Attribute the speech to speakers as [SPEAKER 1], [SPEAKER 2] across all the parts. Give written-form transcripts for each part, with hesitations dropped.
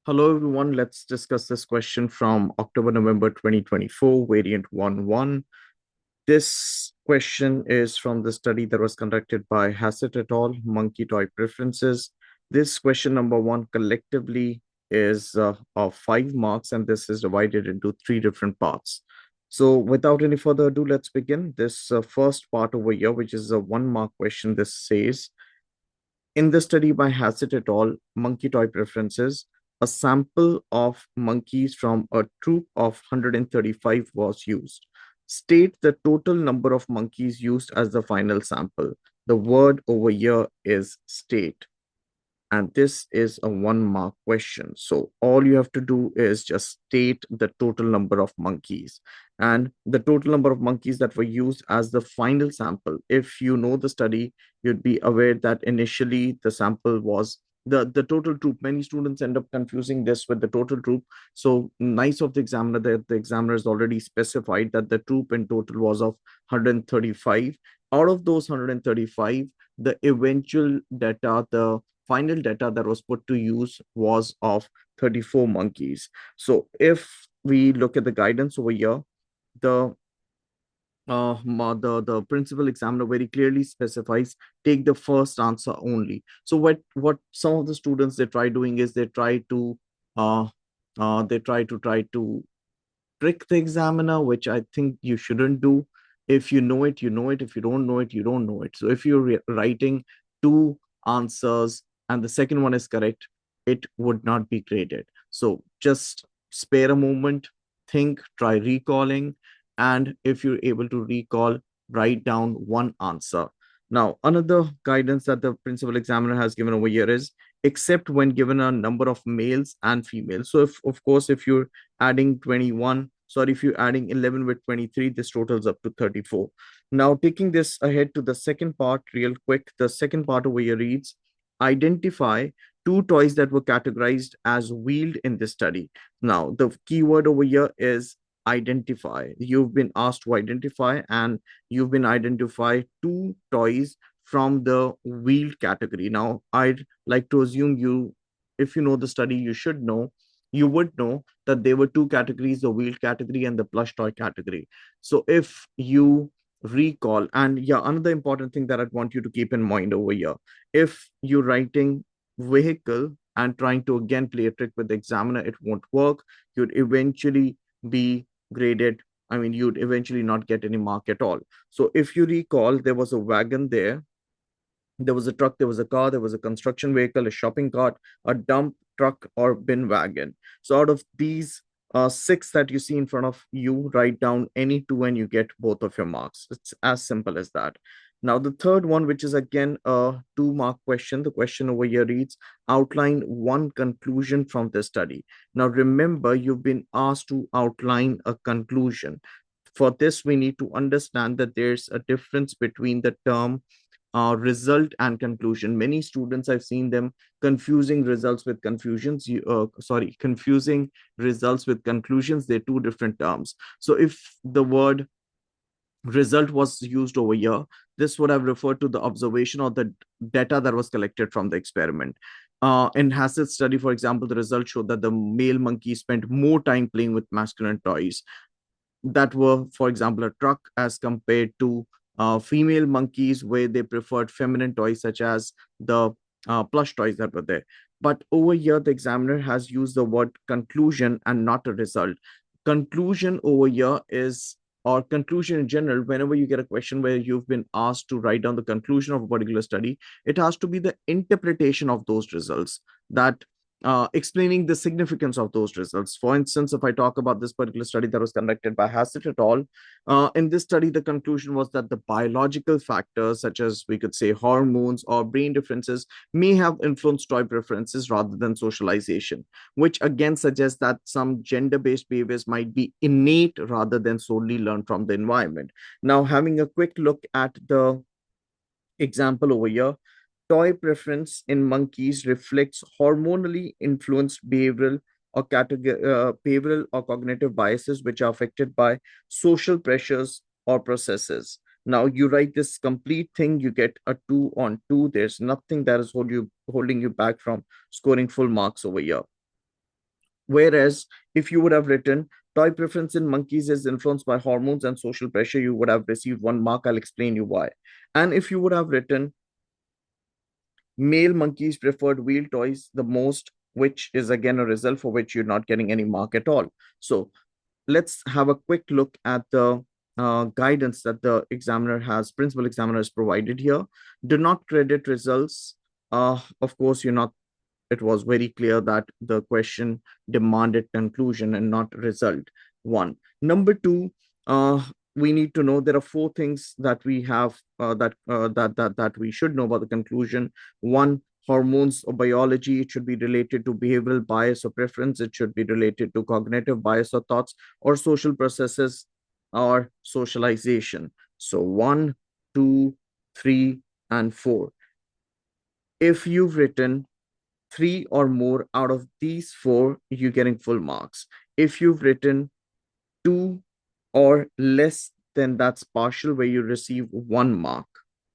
[SPEAKER 1] Hello, everyone. Let's discuss this question from October-November 2024, variant 1-1. This question is from the study that was conducted by Hassett et al., monkey toy preferences. This question number one collectively is of 5 marks, and this is divided into three different parts. So without any further ado, let's begin. This first part over here, which is a 1 mark question, this says, in the study by Hassett et al., monkey toy preferences, a sample of monkeys from a troop of 135 was used. State the total number of monkeys used as the final sample. The word over here is state, and this is a 1 mark question. So all you have to do is just state the total number of monkeys and the total number of monkeys that were used as the final sample. If you know the study, you'd be aware that initially the sample was the total troop. Many students end up confusing this with the total troop. So nice of the examiner that the examiner has already specified that the troop in total was of 135. Out of those 135, the eventual data, the final data that was put to use was of 34 monkeys. So if we look at the guidance over here, the the principal examiner very clearly specifies take the first answer only. So what some of the students they try doing is they try to uh, try to trick the examiner, which I think you shouldn't do. If you know it, you know it. If you don't know it, you don't know it. So if you're writing two answers and the second one is correct, it would not be graded. So just spare a moment, think, try recalling, and if you're able to recall, write down one answer. Now, another guidance that the principal examiner has given over here is except when given a number of males and females. So if of course if you're adding 21, sorry, if you're adding 11 with 23, this totals up to 34. Now taking this ahead to the second part real quick, the second part over here reads, identify two toys that were categorized as wheeled in this study. Now the keyword over here is identify. You've been asked to identify, and you've been identify two toys from the wheeled category. Now I'd like to assume you, if you know the study, you would know that there were two categories, the wheeled category and the plush toy category. So if you recall, and yeah, another important thing that I'd want you to keep in mind over here, if you're writing vehicle and trying to again play a trick with the examiner, it won't work. You'd eventually be graded. I mean, you'd eventually not get any mark at all. So if you recall, there was a wagon there was a truck, there was a car, there was a construction vehicle, a shopping cart, a dump truck, or bin wagon. So out of these six that you see in front of you, write down any two and you get both of your marks. It's as simple as that. Now, the third one, which is again a 2 mark question, the question over here reads, outline one conclusion from the study. Now, remember, you've been asked to outline a conclusion. For this, we need to understand that there's a difference between the term result and conclusion. Many students, I've seen them confusing results with confusions. Confusing results with conclusions. They're two different terms. So if the word result was used over here, this would have referred to the observation or the data that was collected from the experiment. In Hassett's study, for example, the result showed that the male monkey spent more time playing with masculine toys that were, for example, a truck as compared to female monkeys where they preferred feminine toys such as the plush toys that were there. But over here, the examiner has used the word conclusion and not a result. Conclusion over here is, or conclusion in general, whenever you get a question where you've been asked to write down the conclusion of a particular study, it has to be the interpretation of those results that explaining the significance of those results. For instance, if I talk about this particular study that was conducted by Hassett et al., in this study, the conclusion was that the biological factors, such as we could say hormones or brain differences, may have influenced toy preferences rather than socialization, which again suggests that some gender based behaviors might be innate rather than solely learned from the environment. Now, having a quick look at the example over here, toy preference in monkeys reflects hormonally influenced behavioral or cognitive biases which are affected by social pressures or processes. Now you write this complete thing, you get a 2 on 2. There's nothing that is holding you back from scoring full marks over here. Whereas if you would have written toy preference in monkeys is influenced by hormones and social pressure, you would have received 1 mark. I'll explain you why. And if you would have written male monkeys preferred wheel toys the most, which is again a result for which you're not getting any mark at all. So let's have a quick look at the guidance that the principal examiner has provided here. Do not credit results. Of course, you're not it was very clear that the question demanded conclusion and not result. One. Number two, we need to know there are 4 things that we have that we should know about the conclusion. One, hormones or biology. It should be related to behavioral bias or preference. It should be related to cognitive bias or thoughts, or social processes or socialization. So one, two, three, and four. If you've written 3 or more out of these 4, you're getting full marks. If you've written 2 or less, then that's partial, where you receive 1 mark.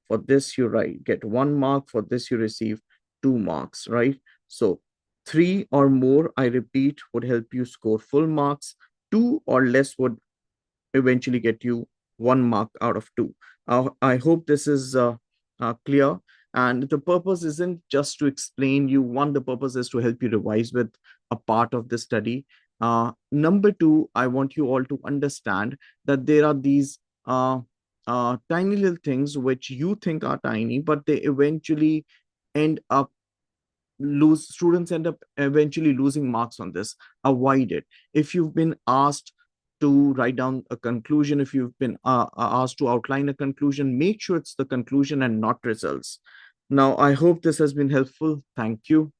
[SPEAKER 1] For this, you get 1 mark. For this, you receive 2 marks, right? So 3 or more, I repeat, would help you score full marks. 2 or less would eventually get you 1 mark out of 2. I hope this is clear. And the purpose isn't just to explain you. One, the purpose is to help you revise with a part of the study. Number two, I want you all to understand that there are these tiny little things which you think are tiny, but they eventually end up lose students end up eventually losing marks on this. Avoid it. If you've been asked to write down a conclusion, if you've been asked to outline a conclusion, make sure it's the conclusion and not results. Now, I hope this has been helpful. Thank you.